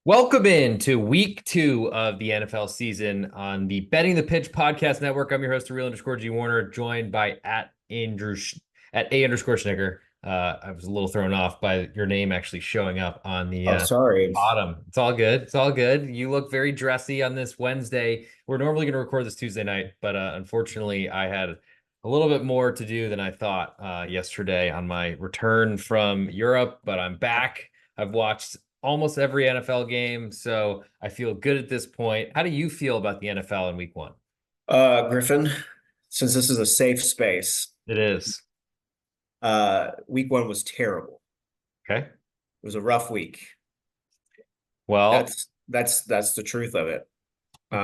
Welcome in to week 2 of the NFL season on the Betting the Pitch podcast network. I'm your host, real_G Warner, joined by at A_Schnicker. I was a little thrown off by your name actually showing up on the Oh, sorry. bottom. It's all good. It's all good. You look very dressy on this Wednesday. We're normally going to record this Tuesday night, but unfortunately, I had a little bit more to do than I thought yesterday on my return from Europe, but I'm back. I've watched almost every NFL game, so I feel good at this point. How do you feel about the NFL in week 1? Griffin, since this is a safe space, It is. week one was terrible. Okay. It was a rough week. Well, That's the truth of it. do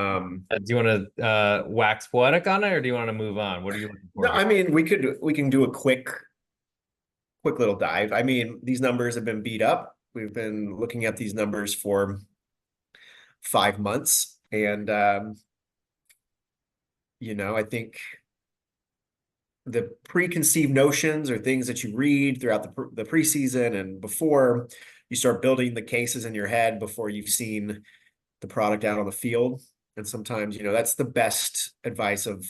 you want to wax poetic on it, or do you want to move on? What are you looking No, for here? I mean we can do a quick little dive. I mean, these numbers have been beat up. We've been looking at these numbers for 5 months, and I think the preconceived notions or things that you read throughout the preseason and before you start building the cases in your head before you've seen the product out on the field. And sometimes, that's the best advice of,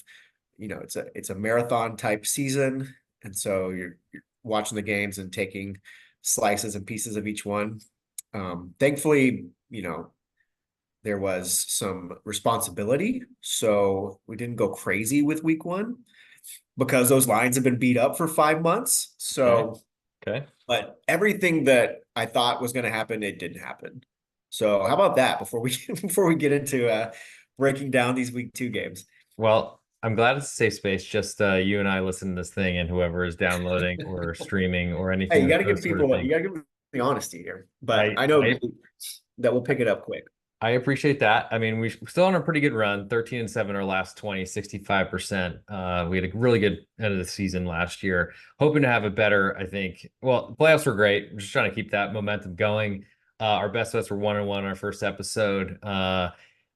it's a marathon type season. And so you're watching the games and taking slices and pieces of each one. Thankfully, there was some responsibility. So we didn't go crazy with week one because those lines have been beat up for 5 months. Okay. So, Okay. but everything that I thought was going to happen, it didn't happen. So how about that before we before we get into breaking down these week two games? Well, I'm glad it's a safe space. Just you and I listen to this thing, and whoever is downloading or streaming or Hey, anything you got of to give those sort of people you things. got to give them the honesty here. But I I know I that we'll pick it up quick. I appreciate that. I mean, we're still on a pretty good run, 13-7 our last 20, 65%. We had a really good end of the season last year. Hoping to have a better, I think. Well, the playoffs were great. We're just trying to keep that momentum going. Our best bets were 1-1 our first episode.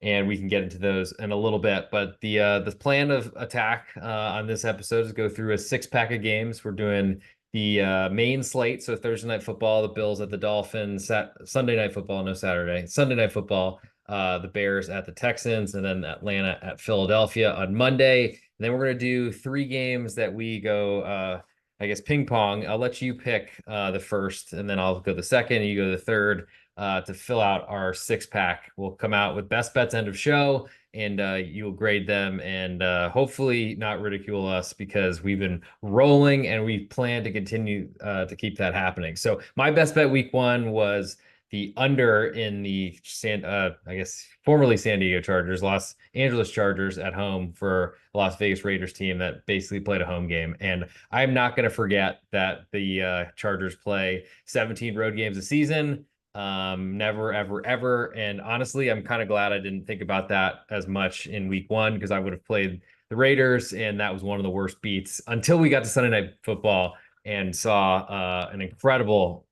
And we can get into those in a little bit. But the plan of attack on this episode is go through a 6-pack of games. We're doing the main slate. So Thursday night football, the Bills at the Dolphins, Sunday night football, no Saturday, Sunday night football, the Bears at the Texans, and then Atlanta at Philadelphia on Monday. And then we're going to do 3 games that we go, I guess, ping pong. I'll let you pick the first, and then I'll go the second, and you go the third to fill out our 6-pack. We'll come out with best bets end of show, and you'll grade them and hopefully not ridicule us because we've been rolling and we plan to continue to keep that happening. So my best bet week 1 was the under in the I guess formerly San Diego Chargers, Los Angeles Chargers at home for a Las Vegas Raiders team that basically played a home game. And I'm not going to forget that the Chargers play 17 road games a season. Never, ever, ever. And honestly, I'm kind of glad I didn't think about that as much in week 1 because I would have played the Raiders, and that was one of the worst beats until we got to Sunday Night Football and saw an incredible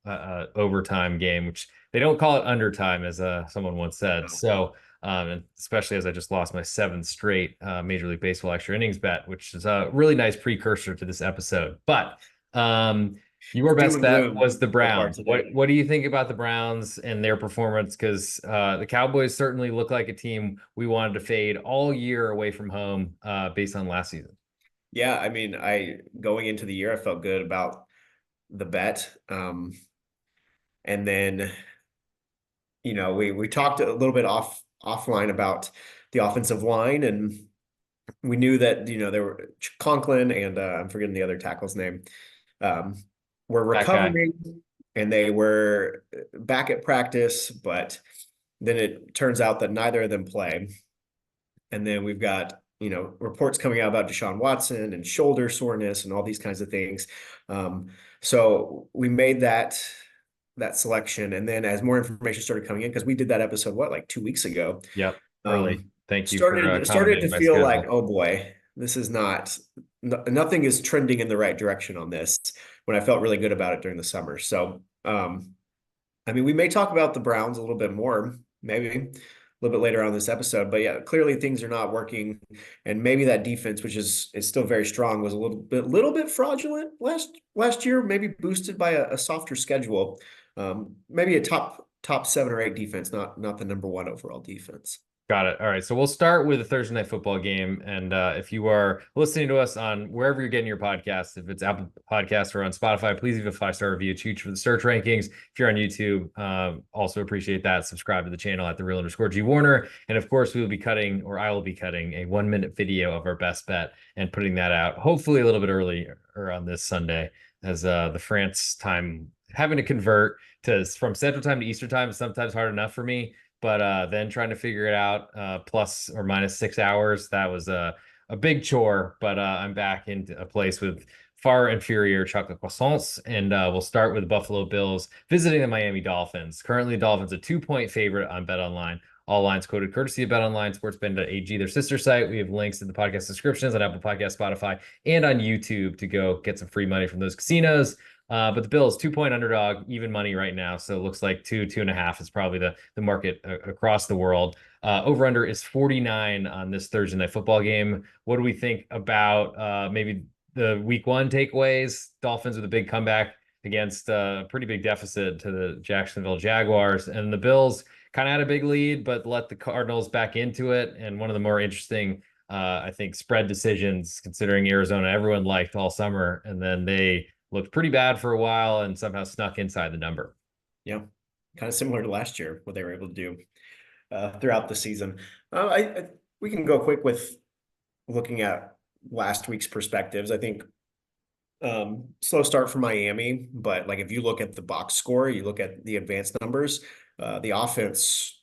overtime game, which they don't call it undertime, as someone once said. So, and especially as I just lost my 7th straight Major League Baseball extra innings bet, which is a really nice precursor to this episode. But your Doom best and bet gloom was the so far Browns. today. What do you think about the Browns and their performance? Because the Cowboys certainly look like a team we wanted to fade all year away from home based on last season. Yeah, I mean, I going into the year, I felt good about the bet. And then, we talked a little bit offline about the offensive line, and we knew that, there were Conklin and I'm forgetting the other tackle's name, um, were That guy. recovering and they were back at practice, but then it turns out that neither of them play. And then we've got, reports coming out about Deshaun Watson and shoulder soreness and all these kinds of things. So we made that selection. And then as more information started coming in, because we did that episode, like 2 weeks ago, Yep. Early. Thank you for started to accommodating my feel like, schedule. oh boy, this is nothing is trending in the right direction on this when I felt really good about it during the summer. So, I mean, we may talk about the Browns a little bit more, maybe a little bit later on this episode, but yeah, clearly things are not working. And maybe that defense, which is still very strong, was a little bit fraudulent last year, maybe boosted by a softer schedule. Maybe a top 7 or 8 defense, not the number one overall defense. Got it. All right. So we'll start with the Thursday night football game. And if you are listening to us on wherever you're getting your podcasts, if it's Apple Podcasts or on Spotify, please leave a 5-star review. Cheat for the search rankings. If you're on YouTube, also appreciate that. Subscribe to the channel at @thereal_G Warner. And of course, we will be cutting, or I will be cutting, a 1-minute video of our best bet and putting that out hopefully a little bit early or on this Sunday, as the France time having to convert from Central Time to Eastern Time is sometimes hard enough for me. But then trying to figure it out, plus or minus 6 hours, that was a big chore. But I'm back into a place with far inferior chocolate croissants. And we'll start with the Buffalo Bills visiting the Miami Dolphins. Currently, the Dolphins a 2-point favorite on BetOnline. All lines quoted courtesy of BetOnline, SportsBetting.ag, their sister site. We have links in the podcast descriptions on Apple Podcast, Spotify, and on YouTube to go get some free money from those casinos. But the Bills 2-point underdog, even money right now. So it looks like 2.5 is probably the market across the world. Over under is 49 on this Thursday night football game. What do we think about maybe the week 1 takeaways? Dolphins with a big comeback against a pretty big deficit to the Jacksonville Jaguars, and the Bills kind of had a big lead, but let the Cardinals back into it. And one of the more interesting, I think, spread decisions, considering Arizona, everyone liked all summer, and then they looked pretty bad for a while and somehow snuck inside the number. Yeah, kind of similar to last year, what they were able to do throughout the season. We can go quick with looking at last week's perspectives. I think slow start for Miami, but like if you look at the box score, you look at the advanced numbers, the offense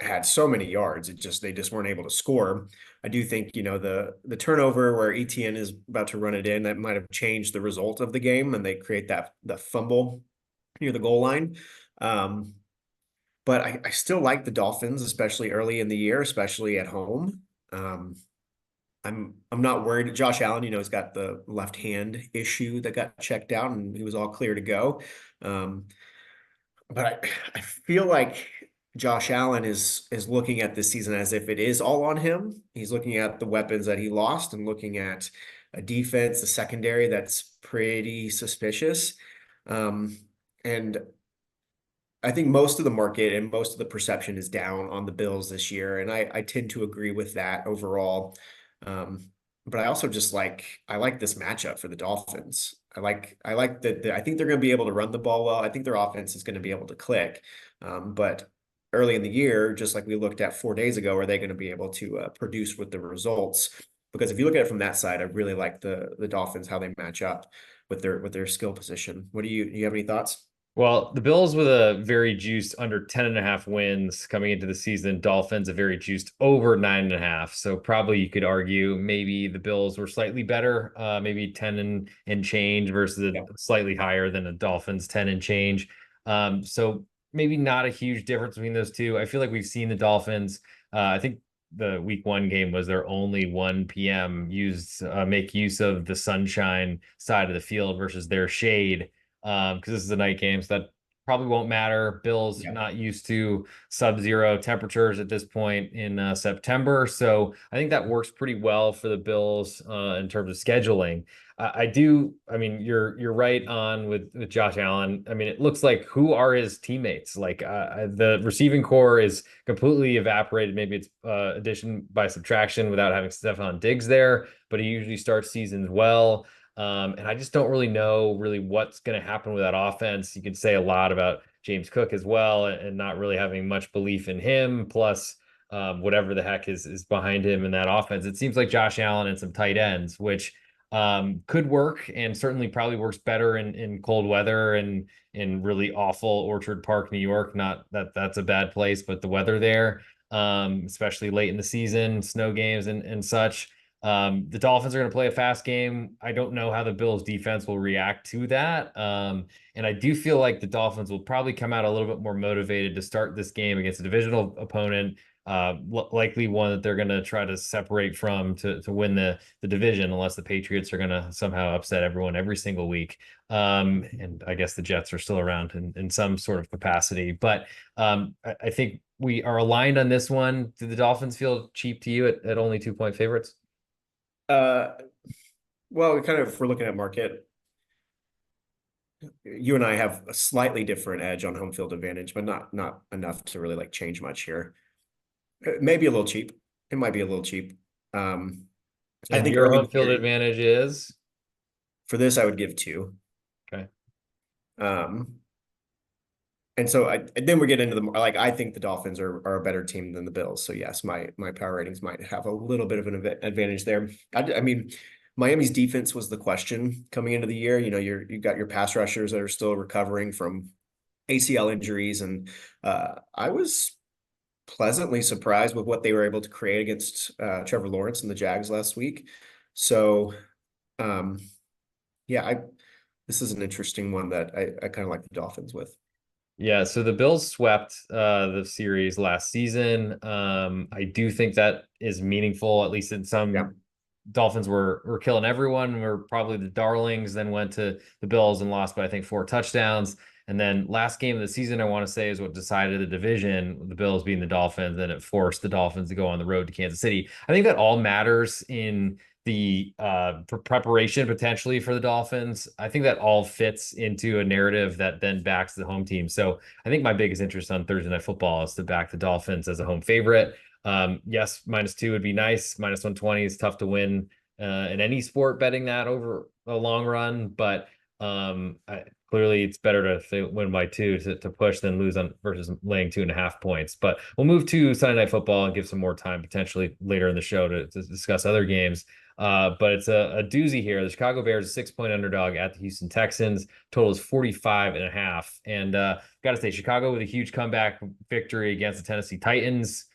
had so many yards. They just weren't able to score. I do think, the turnover where Etienne is about to run it in, that might have changed the result of the game, and they create the fumble near the goal line. But I still like the Dolphins, especially early in the year, especially at home. I'm not worried. Josh Allen, he's got the left hand issue that got checked out, and he was all clear to go. But I feel like Josh Allen is looking at this season as if it is all on him. He's looking at the weapons that he lost and looking at a defense, a secondary that's pretty suspicious. And I think most of the market and most of the perception is down on the Bills this year, and I tend to agree with that overall. But I also I like this matchup for the Dolphins. I like that. I think they're going to be able to run the ball well. I think their offense is going to be able to click. But early in the year, just like we looked at 4 days ago, are they going to be able to produce with the results? Because if you look at it from that side, I really like the Dolphins, how they match up with their skill position. Do you have any thoughts? Well, the Bills with a very juiced under 10.5 wins coming into the season. Dolphins a very juiced over 9.5. So probably you could argue maybe the Bills were slightly better, maybe 10 and change versus Yeah. slightly higher than the Dolphins 10 and change. So maybe not a huge difference between those two. I feel like we've seen the Dolphins. I think the week 1 game was their only 1 p.m. Make use of the sunshine side of the field versus their shade, because this is a night game, so that probably won't matter. Bills Yeah. not used to sub-zero temperatures at this point in September, so I think that works pretty well for the Bills in terms of scheduling. I mean, you're right on with Josh Allen. I mean, it looks like, who are his teammates? Like the receiving core is completely evaporated. Maybe it's addition by subtraction without having Stephon Diggs there, but he usually starts seasons well. And I just don't really know what's going to happen with that offense. You could say a lot about James Cook as well, and not really having much belief in him. Plus, whatever the heck is behind him in that offense. It seems like Josh Allen and some tight ends, which could work, and certainly probably works better in cold weather and in really awful Orchard Park, New York. Not that that's a bad place, but the weather there, especially late in the season, snow games and such. The Dolphins are going to play a fast game. I don't know how the Bills defense will react to that. And I do feel like the Dolphins will probably come out a little bit more motivated to start this game against a divisional opponent, likely one that they're going to try to separate from to win the division, unless the Patriots are going to somehow upset everyone every single week. And I guess the Jets are still around in some sort of capacity. But I think we are aligned on this one. Do the Dolphins feel cheap to you at only 2-point favorites? Well, we're looking at market. you and I have a slightly different edge on home field advantage, but not enough to really like change much here. Maybe a little cheap. It might be a little cheap. Um, I And think your early in home the field year advantage is for this, I would give two. okay. Um, and so and then we get into the like I think the Dolphins are a better team than the Bills. So yes, my power ratings might have a little bit of an advantage there. I mean, Miami's defense was the question coming into the year. You know, you've got your pass rushers that are still recovering from ACL injuries, and I was pleasantly surprised with what they were able to create against Trevor Lawrence and the Jags last week. So um, yeah, I this is an interesting one that I kind of like the Dolphins with. Yeah, so the Bills swept the series last season. I do think that is meaningful, at least in Yeah. some. Dolphins were killing everyone, were probably the darlings, then went to the Bills and lost by I think 4 touchdowns. And then last game of the season, I want to say, is what decided the division, the Bills being the Dolphins, and it forced the Dolphins to go on the road to Kansas City. I think that all matters in the preparation potentially for the Dolphins. I think that all fits into a narrative that then backs the home team. So I think my biggest interest on Thursday Night Football is to back the Dolphins as a home favorite. Yes, -2 would be nice. -120 is tough to win in any sport betting that over a long run, but clearly it's better to win by two to push than lose on versus laying 2.5 points. But we'll move to Sunday Night Football and give some more time potentially later in the show to discuss other games. But it's a doozy here. The Chicago Bears, a 6 point underdog at the Houston Texans. Total is 45.5. And got to say, Chicago with a huge comeback victory against the Tennessee Titans.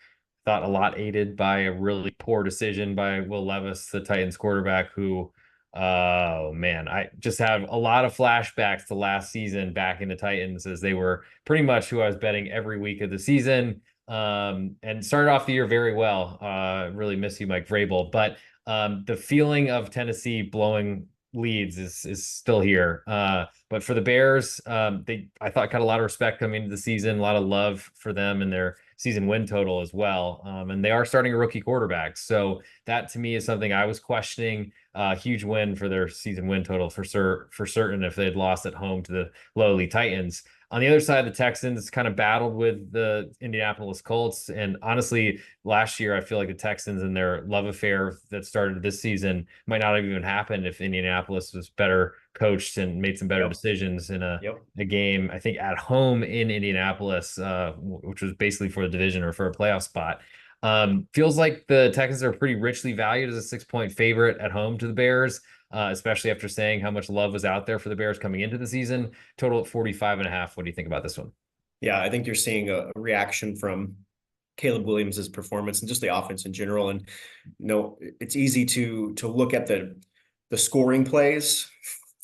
Thought a lot aided by a really poor decision by Will Levis, the Titans quarterback, who, oh man, I just have a lot of flashbacks to last season back in the Titans as they were pretty much who I was betting every week of the season. And started off the year very well. Really miss you, Mike Vrabel. But the feeling of Tennessee blowing leads is still here. But for the Bears, I thought got a lot of respect coming into the season, a lot of love for them and their season win total as well. And they are starting a rookie quarterback. So that to me is something I was questioning. Huge win for their season win total for certain if they'd lost at home to the lowly Titans. On the other side, the Texans kind of battled with the Indianapolis Colts. And honestly, last year, I feel like the Texans and their love affair that started this season might not have even happened if Indianapolis was better coached and made some better Yep. decisions in Yep. a game, I think at home in Indianapolis, which was basically for the division or for a playoff spot. Feels like the Texans are pretty richly valued as a 6 point favorite at home to the Bears, especially after saying how much love was out there for the Bears coming into the season. Total at 45.5. What do you think about this one? Yeah, I think you're seeing a reaction from Caleb Williams's performance and just the offense in general. And no, it's easy to look at the scoring plays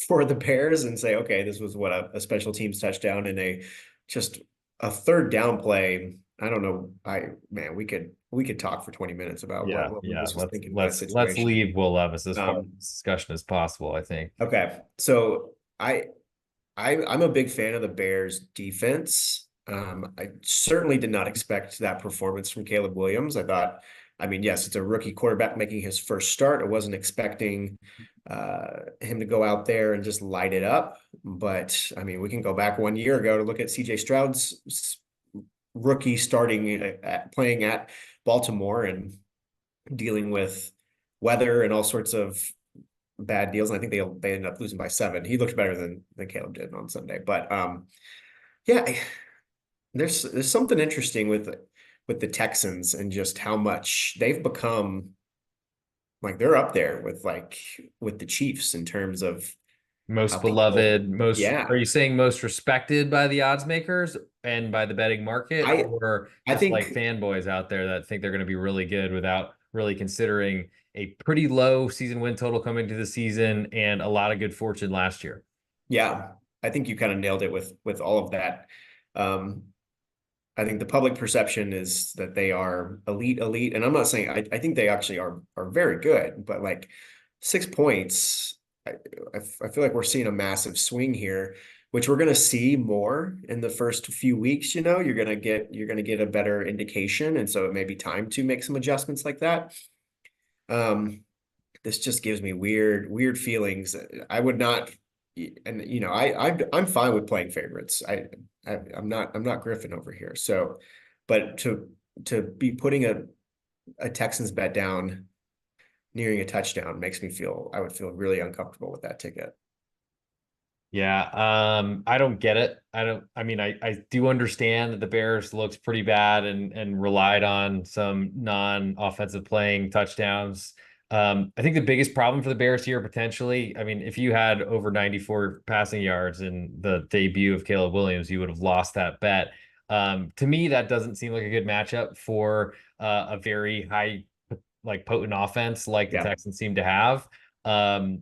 for the Bears and say, okay, this was what a special teams touchdown and just a third down play. I don't know. Man, we could talk for 20 minutes about Yeah, what yeah. Lewis was Let's thinking in that let's let's situation. leave Will Levis as far as Um, discussion as possible, I think. okay, so I'm a big fan of the Bears defense. I certainly did not expect that performance from Caleb Williams. I mean, yes, it's a rookie quarterback making his first start. I wasn't expecting him to go out there and just light it up. But I mean, we can go back 1 year ago to look at CJ Stroud's rookie starting playing at Baltimore and dealing with weather and all sorts of bad deals. And I think they ended up losing by 7. He looked better than Caleb did on Sunday. But yeah, there's something interesting with the Texans and just how much they've become like they're up there with the Chiefs in terms of how Most people, beloved, are yeah. you saying most respected by the odds makers and by the betting market, I or I just like think fanboys out there that think they're going to be really good without really considering a pretty low season win total coming to the season and a lot of good fortune last year? yeah, I think you kind of nailed it with all of that. Um, I think the public perception is that they are elite, and I'm not saying I think they actually are very good, but like 6 points, I, I feel like we're seeing a massive swing here, which we're going to see more in the first few weeks. You know, you're gonna get a better indication, and so it may be time to make some adjustments like that. Um, this just gives me weird feelings. I would not. and you know, I'm fine with playing favorites. I'm not Griffin over here. So, but to be putting a Texans bet down nearing a touchdown makes me feel I would feel really uncomfortable with that ticket. Yeah, I don't get it. I mean, I do understand that the Bears looked pretty bad and relied on some non-offensive playing touchdowns. I think the biggest problem for the Bears here potentially, I mean, if you had over 94 passing yards in the debut of Caleb Williams, you would have lost that bet. To me, that doesn't seem like a good matchup for a very high, like potent offense like the Yeah. Texans seem to have.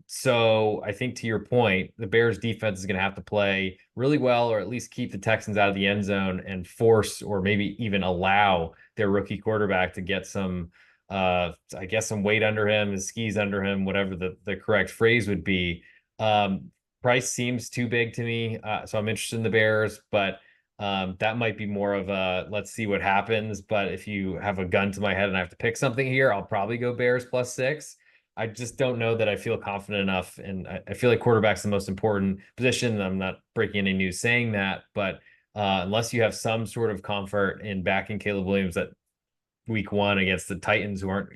So I think to your point, the Bears defense is going to have to play really well, or at least keep the Texans out of the end zone and force, or maybe even allow their rookie quarterback to get some, I guess some weight under him, his skis under him, whatever the correct phrase would be. Price seems too big to me. So I'm interested in the Bears, but that might be more of a let's see what happens. But if you have a gun to my head and I have to pick something here, I'll probably go Bears +6. I just don't know that I feel confident enough. And I feel like quarterback's the most important position. I'm not breaking any news saying that, but unless you have some sort of comfort in backing Caleb Williams at week one against the Titans, who aren't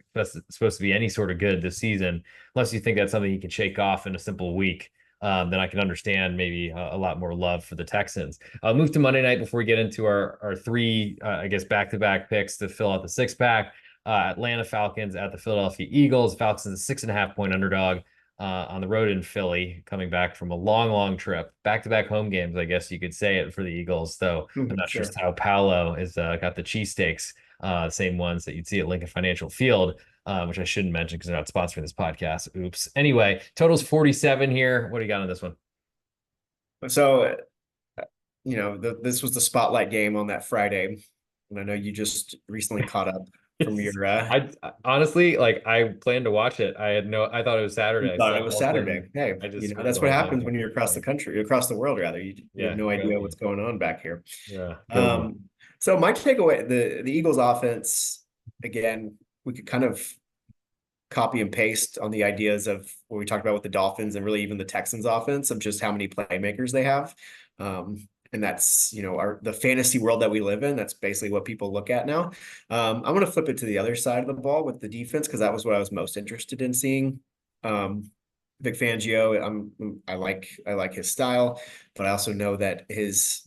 supposed to be any sort of good this season, unless you think that's something you can shake off in a simple week, then I can understand maybe a lot more love for the Texans. I'll move to Monday night before we get into our three, I guess, back-to-back picks to fill out the six pack. Atlanta Falcons at the Philadelphia Eagles. Falcons is a 6.5 point underdog on the road in Philly, coming back from a long, long trip. Back-to-back home games, I guess you could say it for the Eagles, though I'm not sure Sure. Sao Paulo is got the cheesesteaks, same ones that you'd see at Lincoln Financial Field, which I shouldn't mention because they're not sponsoring this podcast. Oops. Anyway, total's 47 here. What do you got on this one? So, you know, this was the spotlight game on that Friday, and I know you just recently caught up from your I honestly like I planned to watch it. I thought it was you Saturday, thought so it was all of a Saturday. sudden Hey, I just you know, screwed that's the what whole thing happens up. when you're across the country, across the world rather. You have Yeah, no idea go what's going on back here. yeah, go me. Um, so my takeaway, the Eagles offense, again, we could kind of copy and paste on the ideas of what we talked about with the Dolphins and really even the Texans offense of just how many playmakers they have. And that's, you know, the fantasy world that we live in. That's basically what people look at now. I'm going to flip it to the other side of the ball with the defense because that was what I was most interested in seeing. Vic Fangio, I like his style, but I also know that his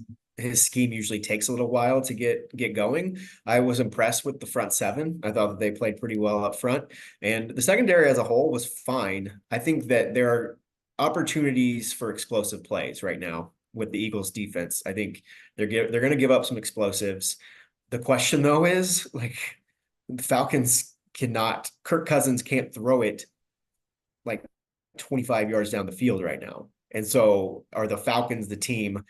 scheme usually takes a little while to get going. I was impressed with the front seven. I thought that they played pretty well up front, and the secondary as a whole was fine. I think that there are opportunities for explosive plays right now with the Eagles defense. I think they're going to give up some explosives. The question though is like the Falcons cannot. Kirk Cousins can't throw it like 25 yards down the field right now. And so are the Falcons the team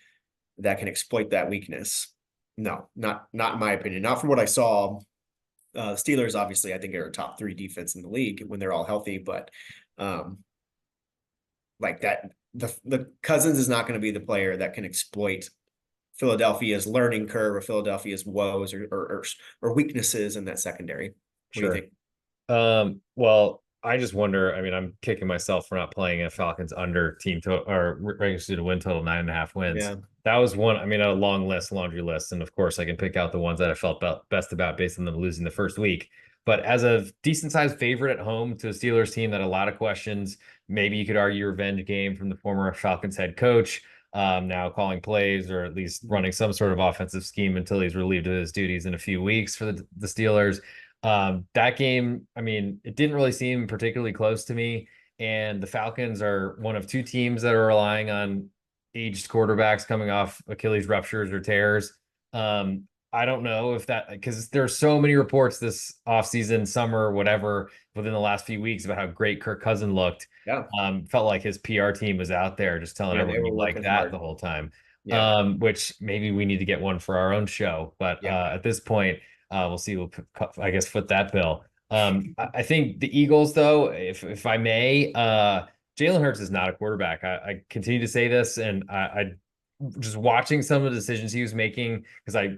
that can exploit that weakness? No, not in my opinion. Not from what I saw. Steelers, obviously, I think are a top three defense in the league when they're all healthy, but um, like that, the Cousins is not going to be the player that can exploit Philadelphia's learning curve or Philadelphia's woes or weaknesses in that secondary. What do you Sure. think? Well, I just wonder. I mean, I'm kicking myself for not playing a Falcons under team to or regular season win total 9.5 wins. Yeah, That was one. I mean, a long list, laundry list, and of course, I can pick out the ones that I felt best about based on them losing the first week. But as a decent sized favorite at home to a Steelers team that had a lot of questions, maybe you could argue revenge game from the former Falcons head coach. Now calling plays or at least running some sort of offensive scheme until he's relieved of his duties in a few weeks for the Steelers. That game, I mean, it didn't really seem particularly close to me. And the Falcons are one of two teams that are relying on aged quarterbacks coming off Achilles ruptures or tears. I don't know if that because there's so many reports this offseason, summer, whatever, within the last few weeks about how great Kirk Cousin looked. yeah, Felt like his PR team was out there just telling yeah. They everyone were he liked working that the hard. whole time. Yeah, Which maybe we need to get one for our own show. But yeah, at this point, we'll see. We'll, I guess, foot that bill. I think the Eagles, though, if I may, Jalen Hurts is not a quarterback. I continue to say this, and I just watching some of the decisions he was making because I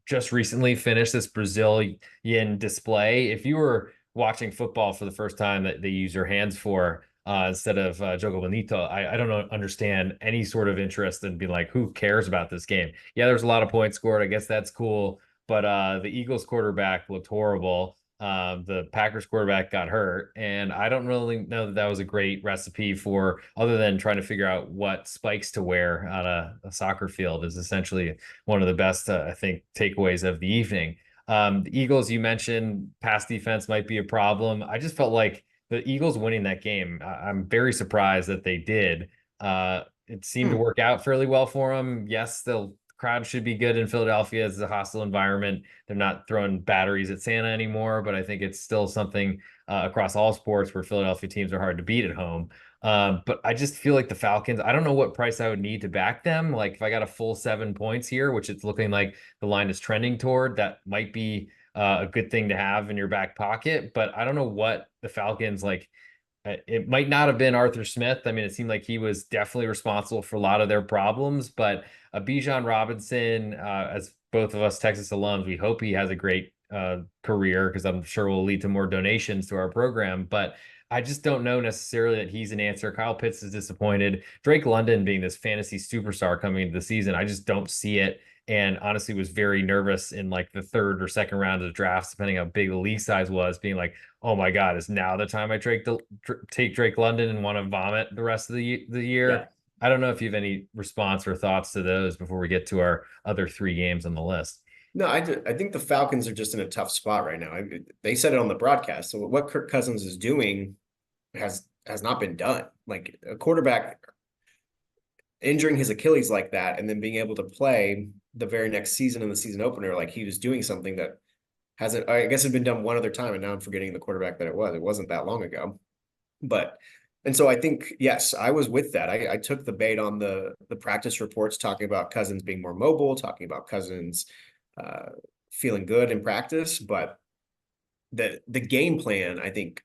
just recently finished this Brazilian display. If you were watching football for the first time that they use your hands for, instead of Jogo Bonito. I don't understand any sort of interest in being like, who cares about this game? Yeah, there's a lot of points scored. I guess that's cool. But the Eagles quarterback looked horrible. The Packers quarterback got hurt, and I don't really know that that was a great recipe for other than trying to figure out what spikes to wear on a soccer field is essentially one of the best, I think, takeaways of the evening. The Eagles, you mentioned pass defense might be a problem. I just felt like the Eagles winning that game, I'm very surprised that they did. It seemed to Hmm. work out fairly well for them. Yes, the crowd should be good in Philadelphia. It's a hostile environment. They're not throwing batteries at Santa anymore, but I think it's still something across all sports where Philadelphia teams are hard to beat at home. But I just feel like the Falcons, I don't know what price I would need to back them. Like if I got a full 7 points here, which it's looking like the line is trending toward, that might be a good thing to have in your back pocket. But I don't know what the Falcons like. It might not have been Arthur Smith. I mean, it seemed like he was definitely responsible for a lot of their problems, but Bijan Robinson, as both of us Texas alums, we hope he has a great career because I'm sure will lead to more donations to our program. But I just don't know necessarily that he's an answer. Kyle Pitts is disappointed. Drake London being this fantasy superstar coming into the season, I just don't see it. And honestly, was very nervous in like the third or second round of the drafts, depending how big the league size was, being like, "Oh my God, is now the time I take Drake London and want to vomit the rest of the year?" Yeah. I don't know if you have any response or thoughts to those before we get to our other three games on the list. No, I think the Falcons are just in a tough spot right now. They said it on the broadcast. So what Kirk Cousins is doing has not been done. Like a quarterback injuring his Achilles like that and then being able to play the very next season in the season opener, like he was doing something that hasn't, I guess, had been done one other time, and now I'm forgetting the quarterback that it was. It wasn't that long ago, but and so I think yes, I was with that. I took the bait on the practice reports talking about Cousins being more mobile, talking about Cousins uh, feeling good in practice, but the game plan, I think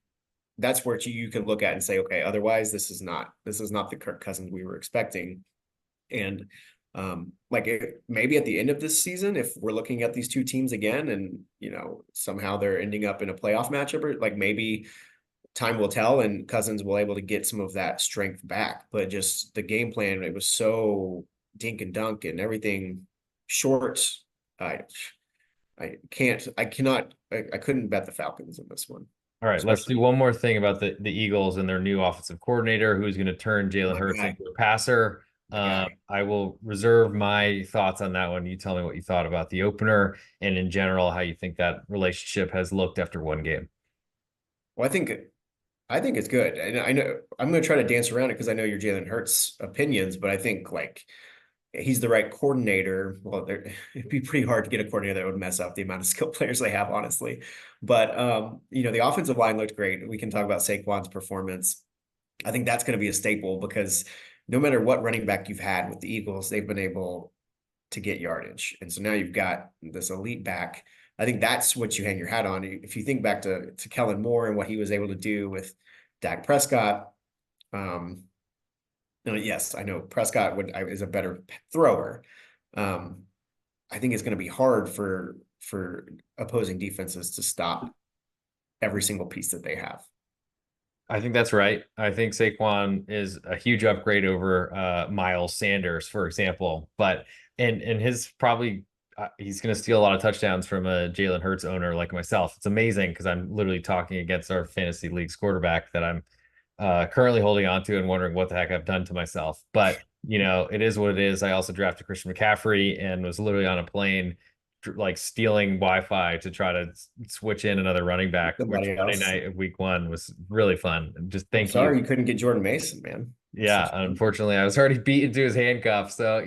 that's where you can look at and say, okay, otherwise this is not the Kirk Cousins we were expecting. And like maybe at the end of this season, if we're looking at these two teams again, and somehow they're ending up in a playoff matchup, or like maybe time will tell, and Cousins will able to get some of that strength back. But just the game plan, it was so dink and dunk and everything short. I I couldn't bet the Falcons in this one, All right, let's do especially one more thing about the Eagles and their new offensive coordinator who's going to turn Jalen my Hurts guy, into a passer. my guy. I will reserve my thoughts on that one. You tell me what you thought about the opener and in general how you think that relationship has looked after one game. Well, I think it's good. And I know I'm going to try to dance around it because I know your Jalen Hurts opinions, but I think like he's the right coordinator. Well, it'd be pretty hard to get a coordinator that would mess up the amount of skilled players they have, honestly. But the offensive line looked great. We can talk about Saquon's performance. I think that's going to be a staple because no matter what running back you've had with the Eagles, they've been able to get yardage. And so now you've got this elite back. I think that's what you hang your hat on. If you think back to Kellen Moore and what he was able to do with Dak Prescott, um, yes, I know Prescott is a better thrower. Um, I think it's going to be hard for opposing defenses to stop every single piece that they have. I think that's right. I think Saquon is a huge upgrade over Miles Sanders, for example. But and his probably he's going to steal a lot of touchdowns from a Jalen Hurts owner like myself. It's amazing because I'm literally talking against our fantasy league's quarterback that I'm currently holding on to and wondering what the heck I've done to myself. But it is what it is. I also drafted Christian McCaffrey and was literally on a plane like stealing Wi-Fi to try to switch in another running back, which Somebody Monday else. night of week one was really fun. Just I'm thank you. sorry you couldn't get Jordan Mason, man. Yeah, unfortunately, I was already beaten to his handcuff. So,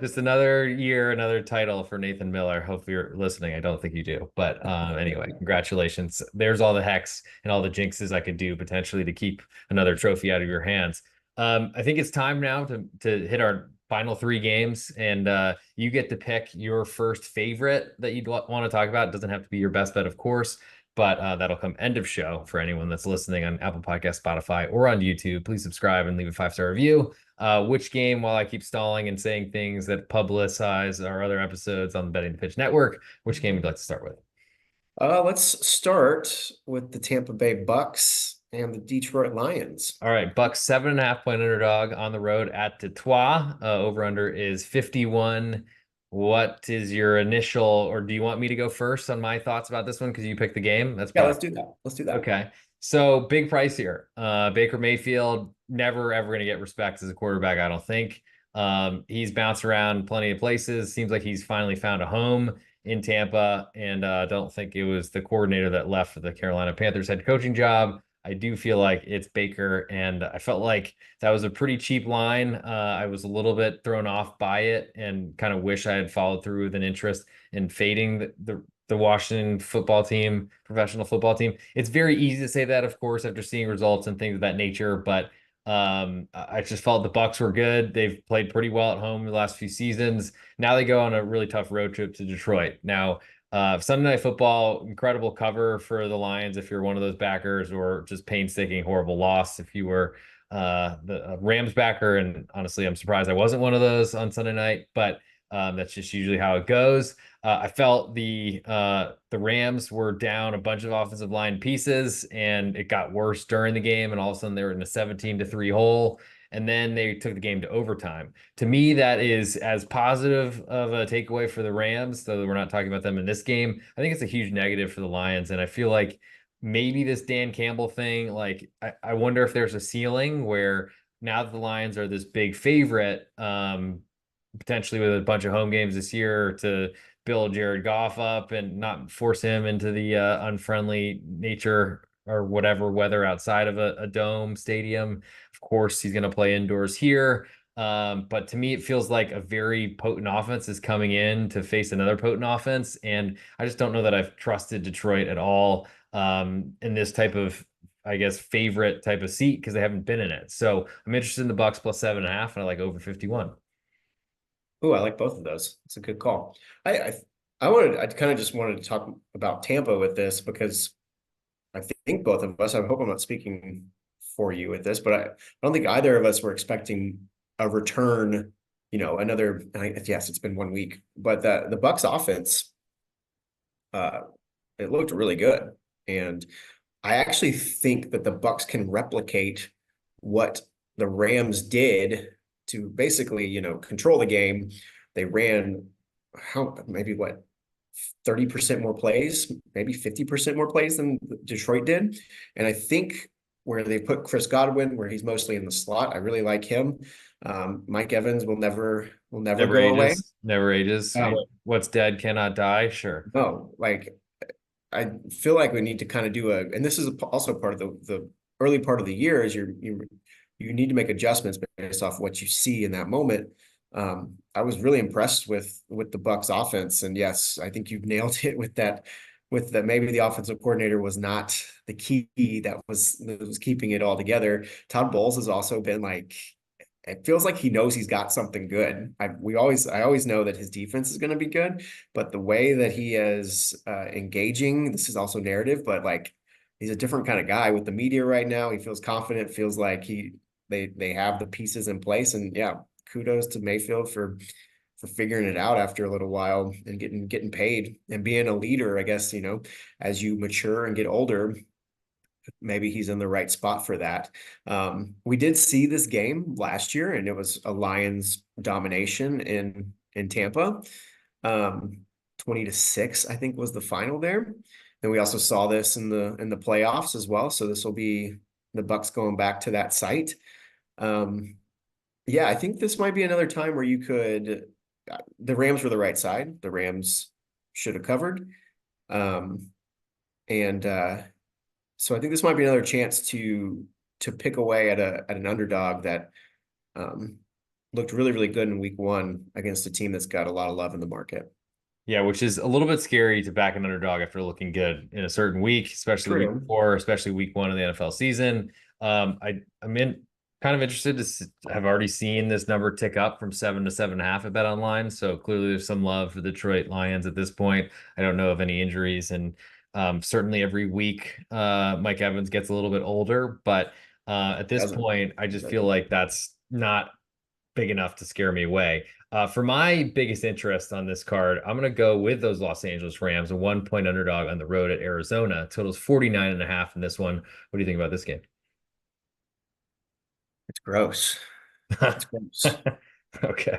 just another year, another title for Nathan Miller. Hope you're listening. I don't think you do. But anyway, congratulations. There's all the hex and all the jinxes I could do potentially to keep another trophy out of your hands. I think it's time now to hit our final three games, and you get to pick your first favorite that you'd want to talk about. It doesn't have to be your best bet, of course, but that'll come end of show for anyone that's listening on Apple Podcast, Spotify, or on YouTube. Please subscribe and leave a 5-star review. Which game, while I keep stalling and saying things that publicize our other episodes on the Betting the Pitch Network, which game would you like to start with? Let's start with the Tampa Bay Bucks and the Detroit Lions. All right, Bucks 7.5 point underdog on the road at Detroit. Over under is 51. What is your initial, or do you want me to go first on my thoughts about this one because you picked the game? That's Yeah, probably let's do that. Let's do that. okay. So big price here. Baker Mayfield never ever going to get respect as a quarterback, I don't think. He's bounced around plenty of places. Seems like he's finally found a home in Tampa, and don't think it was the coordinator that left for the Carolina Panthers head coaching job. I do feel like it's Baker, and I felt like that was a pretty cheap line. I was a little bit thrown off by it, and kind of wish I had followed through with an interest in fading the Washington football team, professional football team. It's very easy to say that, of course, after seeing results and things of that nature, but I just felt the Bucks were good. They've played pretty well at home the last few seasons. Now they go on a really tough road trip to Detroit. Now, Sunday Night Football, incredible cover for the Lions if you're one of those backers, or just painstaking, horrible loss if you were the Rams backer. And honestly, I'm surprised I wasn't one of those on Sunday night, but that's just usually how it goes. I felt the Rams were down a bunch of offensive line pieces, and it got worse during the game. And all of a sudden, they were in a 17-3 hole, and then they took the game to overtime. To me, that is as positive of a takeaway for the Rams, though we're not talking about them in this game. I think it's a huge negative for the Lions, and I feel like maybe this Dan Campbell thing, like I wonder if there's a ceiling where now that the Lions are this big favorite, potentially with a bunch of home games this year to build Jared Goff up and not force him into the unfriendly nature or whatever weather outside of a dome stadium. Of course, he's going to play indoors here. But to me, it feels like a very potent offense is coming in to face another potent offense. And I just don't know that I've trusted Detroit at all in this type of, I guess, favorite type of seat because they haven't been in it. So I'm interested in the Bucks plus 7.5, and I like over 51. Oh, I like both of those. It's a good call. I I kind of just wanted to talk about Tampa with this because I think both of us, I hope I'm not speaking for you with this, but I don't think either of us were expecting a return, another, yes, it's been 1 week, but the Bucks offense, uh, it looked really good. And I actually think that the Bucks can replicate what the Rams did to basically, control the game. They ran maybe what 30% more plays, maybe 50% more plays than Detroit did. And I think where they put Chris Godwin, where he's mostly in the slot, I really like him. Mike Evans will never Never go away. ages, never ages. Uh, What's dead cannot die. Sure. no, like I feel like we need to kind of do and this is also part of the early part of the year is you need to make adjustments based off what you see in that moment. I was really impressed with the Bucks offense, and yes, I think you've nailed it with that. With that, maybe the offensive coordinator was not the key that was keeping it all together. Todd Bowles has also been like, it feels like he knows he's got something good. I always know that his defense is going to be good, but the way that he is engaging, this is also narrative, but like he's a different kind of guy with the media right now. He feels confident, feels like they have the pieces in place, and yeah, kudos to Mayfield for figuring it out after a little while and getting paid and being a leader. I guess as you mature and get older, maybe he's in the right spot for that. We did see this game last year, and it was a Lions domination in Tampa. 20-6, I think, was the final there. And we also saw this in the playoffs as well. So this will be the Bucks going back to that site. Yeah, I think this might be another time where you could. The Rams were the right side. The Rams should have covered. And so I think this might be another chance to pick away at an underdog that looked really, really good in week one against a team that's got a lot of love in the market. Yeah, which is a little bit scary to back an underdog after looking good in a certain week, especially the week True. before, especially week one of the NFL season. I'm kind of interested to have already seen this number tick up from 7 to 7.5 at Bet Online. So clearly there's some love for the Detroit Lions at this point. I don't know of any injuries, and certainly every week Mike Evans gets a little bit older, but at this Doesn't. point, I just feel like that's not big enough to scare me away. For my biggest interest on this card, I'm going to go with those Los Angeles Rams, a 1 point underdog on the road at Arizona. Totals 49.5 in this one. What do you think about this game? It's gross. It's gross. Okay.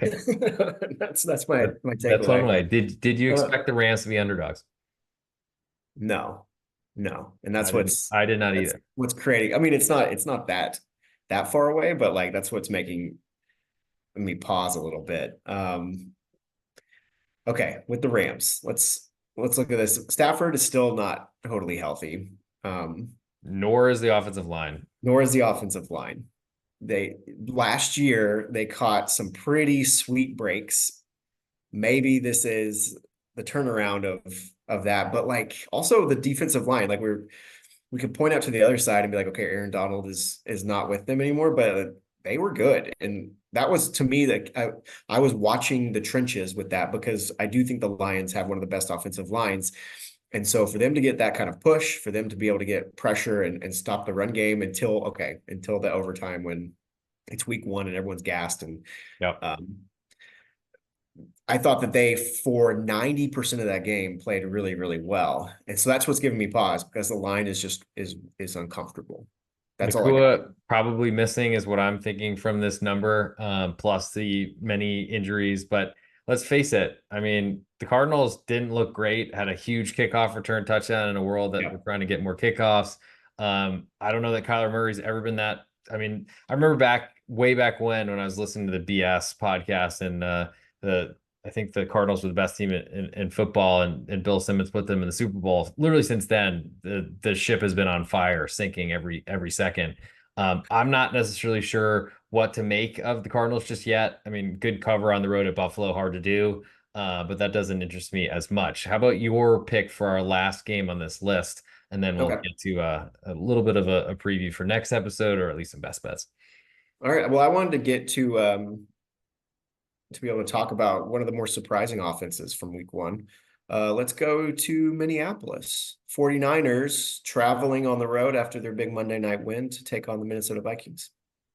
That's my That's one takeaway. way. Did you Uh, expect the Rams to be underdogs? no, no. And I did not that's either. what's creating. I mean, it's not that far away, but like that's what's making me pause a little bit. Okay, with the Rams, let's look at this. Stafford is still not totally healthy. Nor is the offensive line. Nor is the offensive line. They last year they caught some pretty sweet breaks. Maybe this is the turnaround of that, but like also the defensive line, like we could point out to the other side and be like, okay, Aaron Donald is not with them anymore, but they were good. And that was to me that I was watching the trenches with that because I do think the Lions have one of the best offensive lines. And so for them to get that kind of push, for them to be able to get pressure and stop the run game until the overtime when it's week one and everyone's gassed. And Yep. I thought that they, for 90% of that game, played really, really well. And so that's what's giving me pause because the line is uncomfortable. That's all I got. Nakua probably missing is what I'm thinking from this number, plus the many injuries. But let's face it, I mean, the Cardinals didn't look great, had a huge kickoff return touchdown in a world that we're Yeah. trying to get more kickoffs. I don't know that Kyler Murray's ever been that. I mean, I remember way back when I was listening to the BS podcast and the I think the Cardinals were the best team in football, and Bill Simmons put them in the Super Bowl. Literally since then, the ship has been on fire, sinking every second. I'm not necessarily sure what to make of the Cardinals just yet. I mean, good cover on the road at Buffalo, hard to do, but that doesn't interest me as much. How about your pick for our last game on this list? And then we'll Okay. get to a little bit of a preview for next episode, or at least some best bets. All right. Well, I wanted to get to be able to talk about one of the more surprising offenses from week one. Let's go to Minneapolis. 49ers traveling on the road after their big Monday night win to take on the Minnesota Vikings.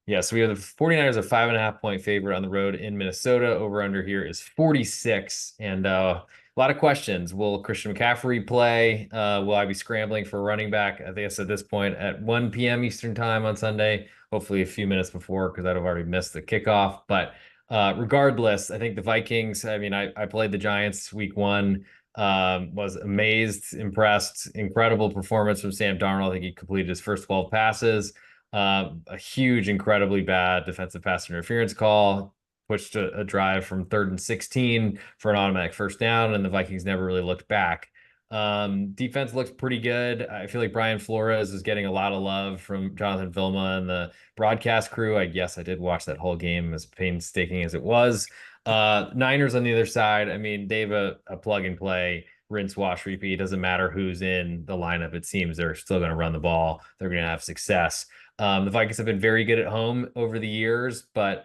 Yeah, so we have the 49ers a 5.5 point favorite on the road in Minnesota. Over under here is 46. And a lot of questions. Will Christian McCaffrey play? Will I be scrambling for a running back? I guess at this point at 1 p.m. Eastern time on Sunday, hopefully a few minutes before because I'd have already missed the kickoff. But regardless, I think the Vikings, I mean, I played the Giants week one, was amazed, impressed, incredible performance from Sam Darnold. I think he completed his first 12 passes. A huge, incredibly bad defensive pass interference call, pushed a drive from 3rd and 16 for an automatic first down, and the Vikings never really looked back. Defense looks pretty good. I feel like Brian Flores is getting a lot of love from Jonathan Vilma and the broadcast crew. I guess I did watch that whole game, as painstaking as it was. Niners on the other side, I mean, they have a plug and play, rinse, wash, repeat. It doesn't matter who's in the lineup. It seems they're still going to run the ball. They're going to have success. The Vikings have been very good at home over the years, but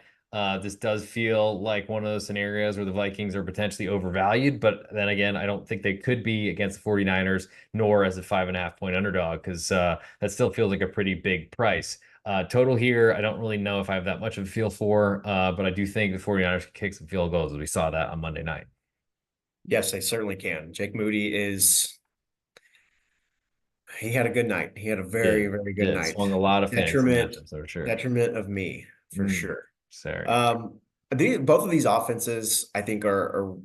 this does feel like one of those scenarios where the Vikings are potentially overvalued. But then again, I don't think they could be against the 49ers, nor as a 5.5 point underdog, because that still feels like a pretty big price. Total here, I don't really know if I have that much of a feel for, but I do think the 49ers can kick some field goals, as we saw that on Monday night. Yes, they certainly can. Jake Moody he had a good night. He had a very, very good Did night. swung a lot of fantasy Detriment, matchups, for sure. detriment of me for Mm, sure. sorry. Both of these offenses, I think, are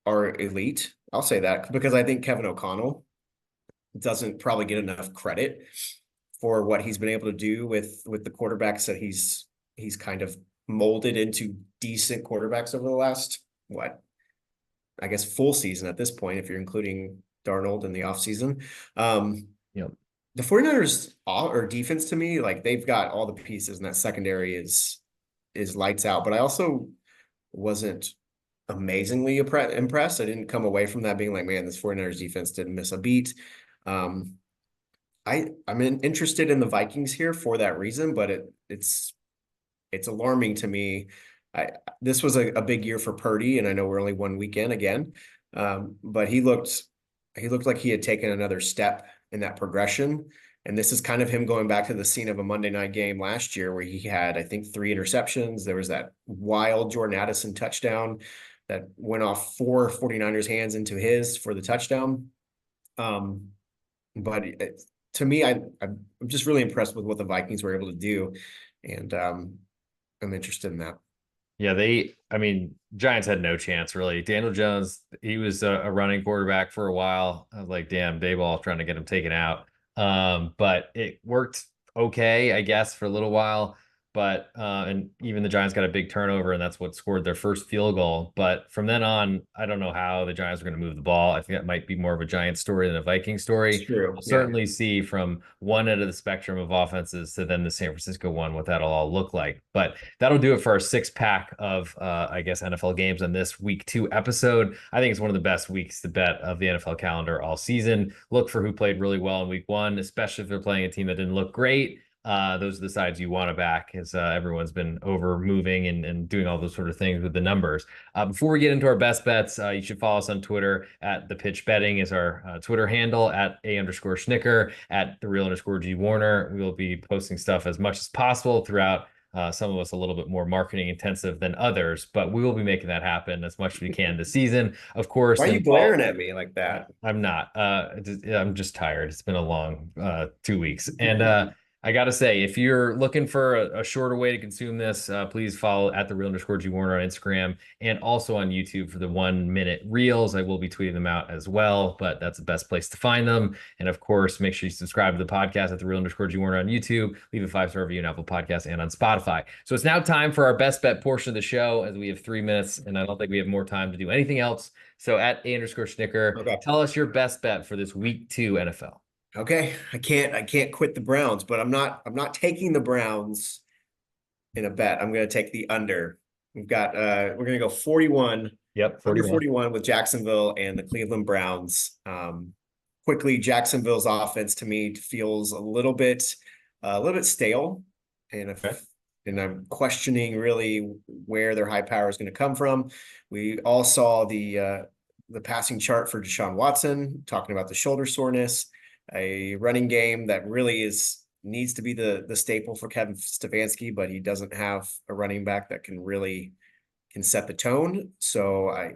elite. I'll say that because I think Kevin O'Connell doesn't probably get enough credit for what he's been able to do with the quarterbacks that he's kind of molded into decent quarterbacks over the last, I guess full season at this point, if you're including Darnold in the offseason. Yep. The 49ers or defense to me, like they've got all the pieces and that secondary is lights out, but I also wasn't amazingly impressed. I didn't come away from that being like, man, this 49ers defense didn't miss a beat. I'm interested in the Vikings here for that reason, but it's alarming to me. This was a big year for Purdy, and I know we're only one weekend again, but he looked like he had taken another step in that progression. And this is kind of him going back to the scene of a Monday night game last year where he had, I think, 3 interceptions. There was that wild Jordan Addison touchdown that went off 49ers hands into his for the touchdown. Um, but to me, I'm just really impressed with what the Vikings were able to do. And I'm interested in that. Yeah, I mean, Giants had no chance really. Daniel Jones, he was a running quarterback for a while. I was like, damn, Dayball trying to get him taken out. But it worked okay, I guess, for a little while. But and even the Giants got a big turnover, and that's what scored their first field goal. But from then on, I don't know how the Giants are going to move the ball. I think that might be more of a Giants story than a Viking It's story. true. We'll Yeah. certainly see from one end of the spectrum of offenses to then the San Francisco one what that'll all look like. But that'll do it for our 6 pack of, I guess, NFL games on this week 2 episode. I think it's one of the best weeks to bet of the NFL calendar all season. Look for who played really well in week 1, especially if they're playing a team that didn't look great. Those are the sides you want to back, as everyone's been over moving and doing all those sort of things with the numbers. Before we get into our best bets, you should follow us on Twitter at The Pitch Betting is our Twitter handle, at @A_Schnicker, at the real _G Warner. We will be posting stuff as much as possible throughout. Some of us a little bit more marketing intensive than others, but we will be making that happen as much as we can this season. Of course, Why are you glaring at me like that? I'm not. I'm just tired. It's been a long 2 weeks. And I got to say, if you're looking for a shorter way to consume this, please follow at the real_G Warner on Instagram and also on YouTube for the 1 minute reels. I will be tweeting them out as well, but that's the best place to find them. And of course, make sure you subscribe to the podcast at the real_G Warner on YouTube. Leave a 5-star review on Apple Podcasts and on Spotify. So it's now time for our best bet portion of the show, as we have 3 minutes, and I don't think we have more time to do anything else. So at _Schnicker, Okay. tell us your best bet for this week 2 NFL. Okay. I can't quit the Browns, but I'm not taking the Browns in a bet. I'm going to take the under. We're going to go 41. Yep, Under 41. 41 with Jacksonville and the Cleveland Browns. Quickly, Jacksonville's offense to me feels a little bit stale, and Okay. I'm questioning really where their high power is going to come from. We all saw the passing chart for Deshaun Watson, talking about the shoulder soreness, a running game that really needs to be the staple for Kevin Stefanski, but he doesn't have a running back that can set the tone. So I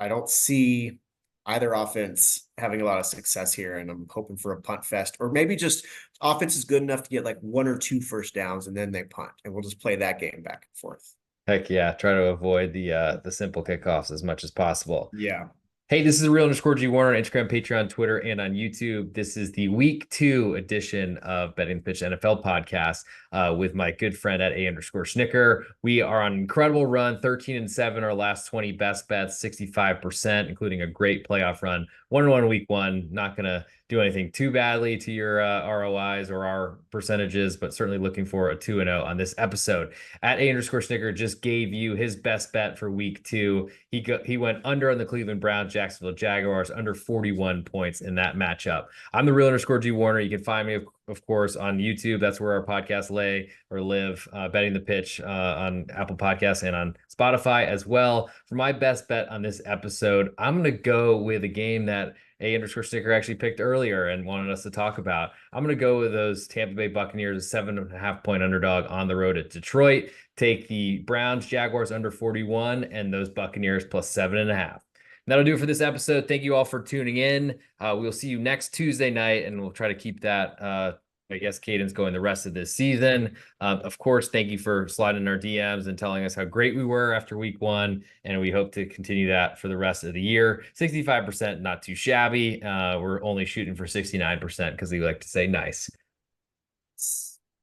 don't see either offense having a lot of success here, and I'm hoping for a punt fest, or maybe just offense is good enough to get like 1 or 2 first downs and then they punt, and we'll just play that game back and forth. Heck yeah, try to avoid the simple kickoffs as much as possible. Yeah. Hey, this is the real_G Warner on Instagram, Patreon, Twitter, and on YouTube. This is the week 2 edition of Betting the Pitch NFL podcast with my good friend at @A_Schnicker. We are on an incredible run, 13-7, our last 20 best bets, 65%, including a great playoff run. 1-1 week 1, not going to do anything too badly to your ROIs or our percentages, but certainly looking for a 2-0 on this episode. At @A_Schnicker just gave you his best bet for week 2. He went under on the Cleveland Browns, Jacksonville Jaguars, under 41 points in that matchup. I'm the real_G Warner. You can find me, of course, on YouTube. That's where our podcasts live, Betting the Pitch on Apple Podcasts and on Spotify as well. For my best bet on this episode, I'm going to go with a game that @Schnicker actually picked earlier and wanted us to talk about. I'm going to go with those Tampa Bay Buccaneers, 7.5-point underdog on the road at Detroit. Take the Browns, Jaguars under 41, and those Buccaneers plus 7.5. That'll do it for this episode. Thank you all for tuning in. We'll see you next Tuesday night, and we'll try to keep that cadence going the rest of this season. Of course, thank you for sliding in our DMs and telling us how great we were after week 1, and we hope to continue that for the rest of the year. 65%, not too shabby. We're only shooting for 69% because we like to say nice.